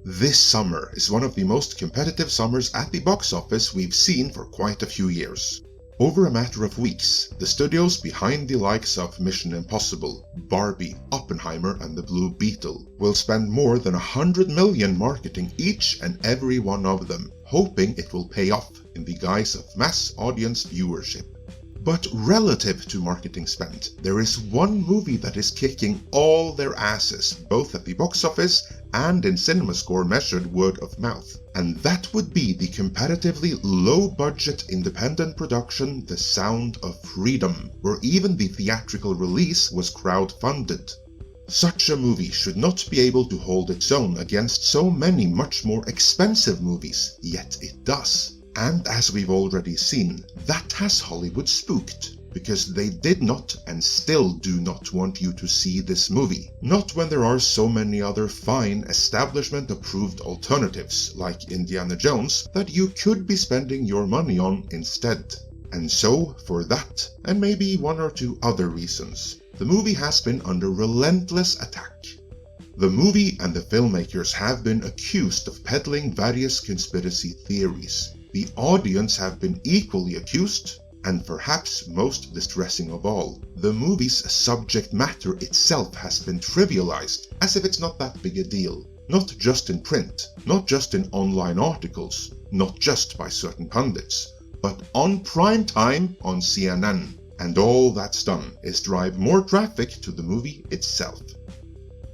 This summer is one of the most competitive summers at the box office we've seen for quite a few years. Over a matter of weeks, the studios behind the likes of Mission Impossible, Barbie, Oppenheimer and the Blue Beetle will spend more than $100 million marketing each and every one of them, hoping it will pay off in the guise of mass audience viewership. But relative to marketing spend, there is one movie that is kicking all their asses, both at the box office and in cinema score measured word of mouth. And that would be the comparatively low-budget independent production The Sound of Freedom, where even the theatrical release was crowd-funded. Such a movie should not be able to hold its own against so many much more expensive movies, yet it does. And as we've already seen, that has Hollywood spooked, because they did not and still do not want you to see this movie. Not when there are so many other fine establishment-approved alternatives, like Indiana Jones, that you could be spending your money on instead. And so, for that, and maybe one or two other reasons, the movie has been under relentless attack. The movie and the filmmakers have been accused of peddling various conspiracy theories. The audience have been equally accused, and perhaps most distressing of all, the movie's subject matter itself has been trivialized, as if it's not that big a deal. Not just in print, not just in online articles, not just by certain pundits, but on prime time on CNN. And all that's done is drive more traffic to the movie itself.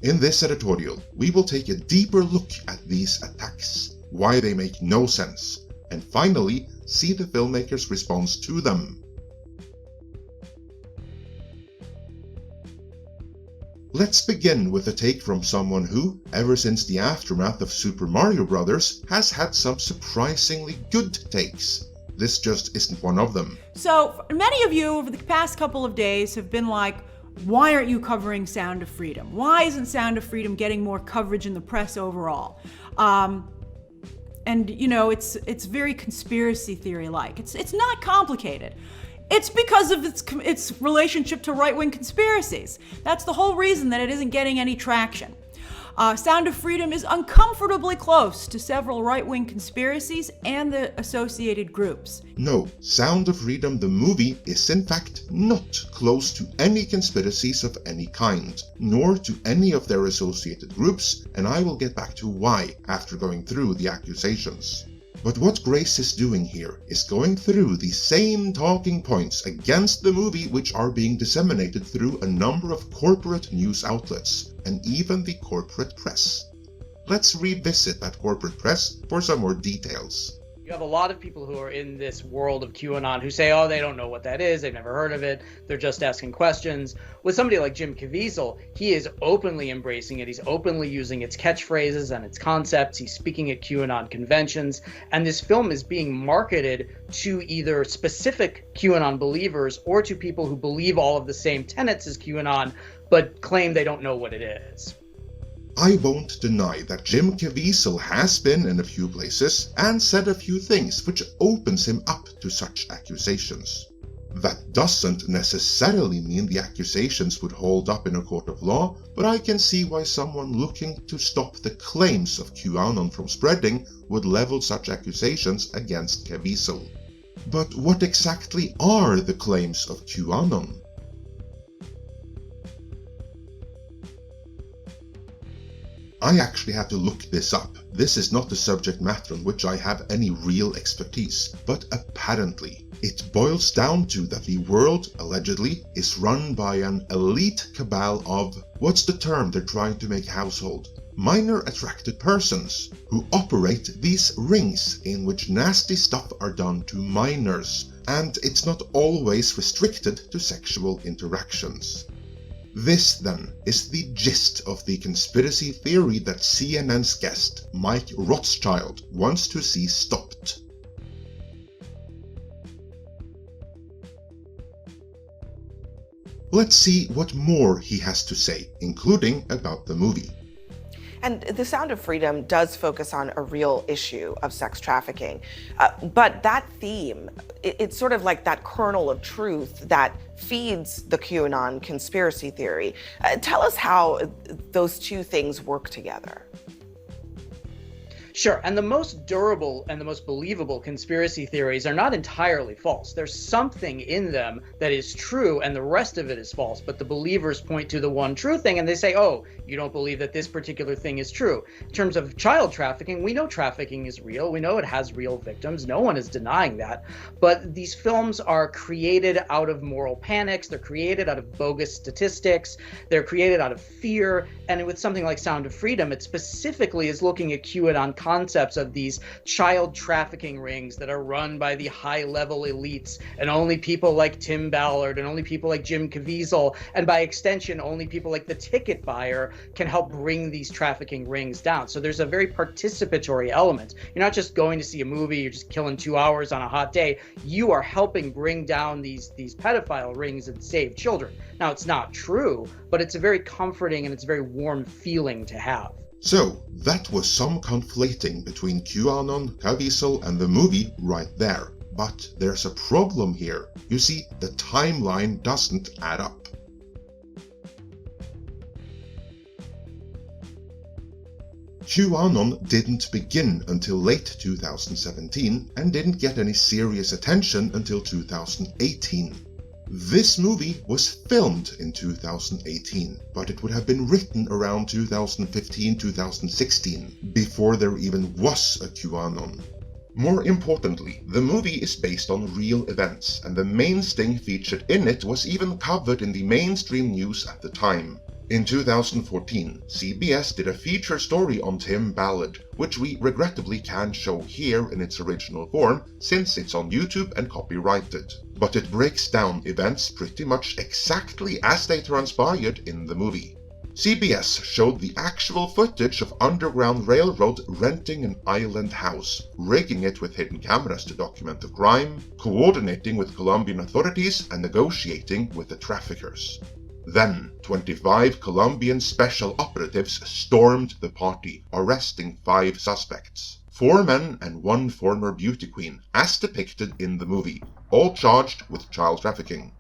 In this editorial, we will take a deeper look at these attacks, why they make no sense, and finally, see the filmmakers' response to them. Let's begin with a take from someone who, ever since the aftermath of Super Mario Bros., has had some surprisingly good takes. This just isn't one of them. So, many of you over the past couple of days have been like, why aren't you covering Sound of Freedom? Why isn't Sound of Freedom getting more coverage in the press overall? And you know, it's very conspiracy theory-like. It's not complicated. It's because of its relationship to right-wing conspiracies. That's the whole reason that it isn't getting any traction. Sound of Freedom is uncomfortably close to several right-wing conspiracies and the associated groups. No, Sound of Freedom the movie is in fact not close to any conspiracies of any kind, nor to any of their associated groups, and I will get back to why after going through the accusations. But what Grace is doing here is going through the same talking points against the movie which are being disseminated through a number of corporate news outlets, and even the corporate press. Let's revisit that corporate press for some more details. You have a lot of people who are in this world of QAnon who say, oh, they don't know what that is, they've never heard of it, they're just asking questions. With somebody like Jim Caviezel, he is openly embracing it, he's openly using its catchphrases and its concepts, he's speaking at QAnon conventions, and this film is being marketed to either specific QAnon believers or to people who believe all of the same tenets as QAnon, but claim they don't know what it is. I won't deny that Jim Caviezel has been in a few places and said a few things which opens him up to such accusations. That doesn't necessarily mean the accusations would hold up in a court of law, but I can see why someone looking to stop the claims of QAnon from spreading would level such accusations against Caviezel. But what exactly are the claims of QAnon? I actually had to look this up. This is not the subject matter on which I have any real expertise, but apparently it boils down to that the world, allegedly, is run by an elite cabal of, what's the term they're trying to make household? Minor attracted persons who operate these rings in which nasty stuff are done to minors, and it's not always restricted to sexual interactions. This, then, is the gist of the conspiracy theory that CNN's guest, Mike Rothschild, wants to see stopped. Let's see what more he has to say, including about the movie. And The Sound of Freedom does focus on a real issue of sex trafficking. But that theme, it's sort of like that kernel of truth that feeds the QAnon conspiracy theory. Tell us how those two things work together. Sure, and the most durable and the most believable conspiracy theories are not entirely false. There's something in them that is true and the rest of it is false, but the believers point to the one true thing and they say, oh, you don't believe that this particular thing is true. In terms of child trafficking, we know trafficking is real. We know it has real victims. No one is denying that. But these films are created out of moral panics. They're created out of bogus statistics. They're created out of fear. And with something like Sound of Freedom, it specifically is looking at QAnon concepts of these child trafficking rings that are run by the high-level elites, and only people like Tim Ballard and only people like Jim Caviezel, and by extension, only people like the ticket buyer can help bring these trafficking rings down. So there's a very participatory element. You're not just going to see a movie, you're just killing 2 hours on a hot day. You are helping bring down these pedophile rings and save children. Now, it's not true, but it's a very comforting and it's a very warm feeling to have. So, that was some conflating between QAnon, Caviezel and the movie right there. But there's a problem here. You see, the timeline doesn't add up. QAnon didn't begin until late 2017 and didn't get any serious attention until 2018. This movie was filmed in 2018, but it would have been written around 2015-2016, before there even was a QAnon. More importantly, the movie is based on real events, and the main sting featured in it was even covered in the mainstream news at the time. In 2014, CBS did a feature story on Tim Ballard, which we regrettably can't show here in its original form since it's on YouTube and copyrighted. But it breaks down events pretty much exactly as they transpired in the movie. CBS showed the actual footage of Underground Railroad renting an island house, rigging it with hidden cameras to document the crime, coordinating with Colombian authorities and negotiating with the traffickers. Then, 25 Colombian special operatives stormed the party, arresting 5 suspects. 4 men and 1 former beauty queen, as depicted in the movie, all charged with child trafficking.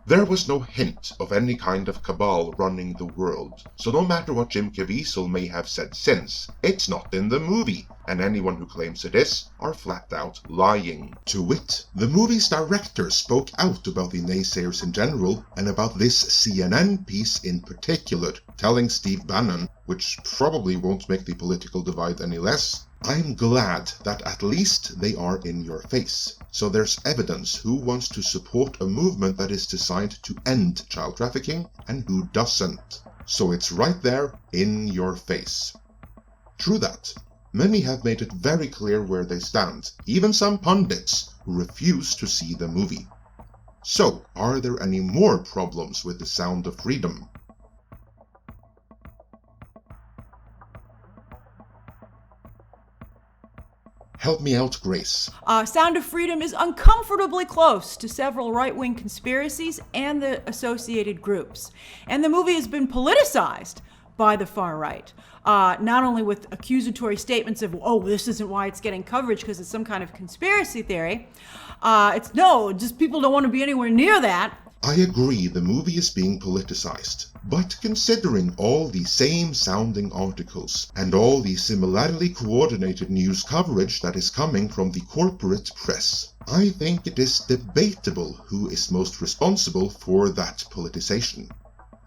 There was no hint of any kind of cabal running the world, so no matter what Jim Caviezel may have said since, it's not in the movie, and anyone who claims it is are flat out lying. To wit, the movie's director spoke out about the naysayers in general, and about this CNN piece in particular, telling Steve Bannon, which probably won't make the political divide any less, I'm glad that at least they are in your face. So there's evidence who wants to support a movement that is designed to end child trafficking and who doesn't. So it's right there in your face. True that. Many have made it very clear where they stand, even some pundits who refuse to see the movie. So, are there any more problems with the Sound of Freedom? Help me out, Grace. Sound of Freedom is uncomfortably close to several right-wing conspiracies and the associated groups. And the movie has been politicized by the far right. Not only with accusatory statements of, oh, this isn't why it's getting coverage because it's some kind of conspiracy theory. Just people don't want to be anywhere near that. I agree the movie is being politicized, but considering all the same sounding articles and all the similarly coordinated news coverage that is coming from the corporate press, I think it is debatable who is most responsible for that politicization.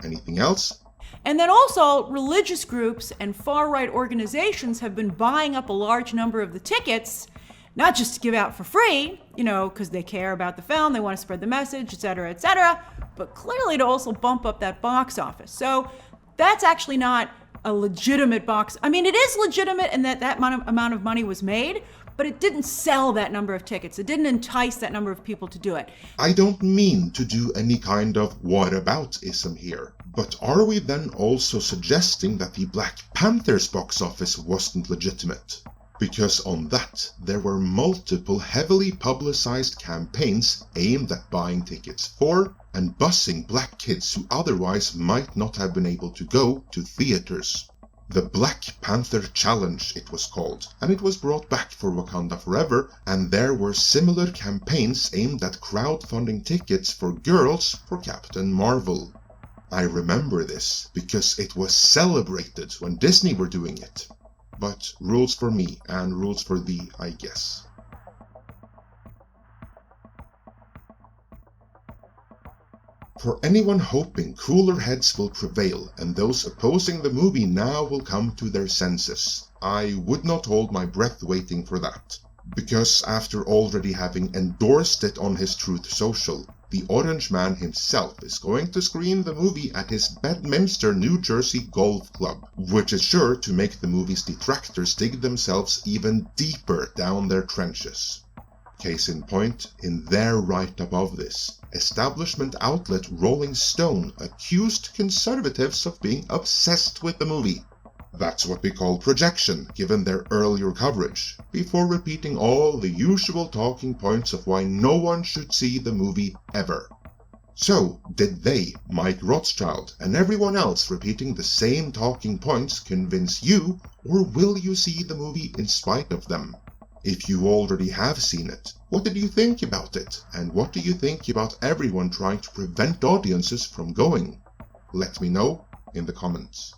Anything else? And then also, religious groups and far-right organizations have been buying up a large number of the tickets, not just to give out for free, because they care about the film, they want to spread the message, etc., but clearly to also bump up that box office. So that's actually not a legitimate box. I mean, it is legitimate in that amount of money was made, but it didn't sell that number of tickets. It didn't entice that number of people to do it. I don't mean to do any kind of whataboutism here, but are we then also suggesting that the Black Panther's box office wasn't legitimate? Because on that, there were multiple heavily publicized campaigns aimed at buying tickets for and busing black kids who otherwise might not have been able to go to theaters. The Black Panther Challenge, it was called, and it was brought back for Wakanda Forever, and there were similar campaigns aimed at crowdfunding tickets for girls for Captain Marvel. I remember this because it was celebrated when Disney were doing it. but rules for me and rules for thee, I guess. For anyone hoping cooler heads will prevail and those opposing the movie now will come to their senses, I would not hold my breath waiting for that. Because after already having endorsed it on his Truth Social, the Orange Man himself is going to screen the movie at his Bedminster, New Jersey golf club, which is sure to make the movie's detractors dig themselves even deeper down their trenches. Case in point, in their right above this, establishment outlet Rolling Stone accused conservatives of being obsessed with the movie. That's what we call projection, given their earlier coverage, before repeating all the usual talking points of why no one should see the movie ever. So, did they, Mike Rothschild, and everyone else repeating the same talking points convince you, or will you see the movie in spite of them? If you already have seen it, what did you think about it? And what do you think about everyone trying to prevent audiences from going? Let me know in the comments.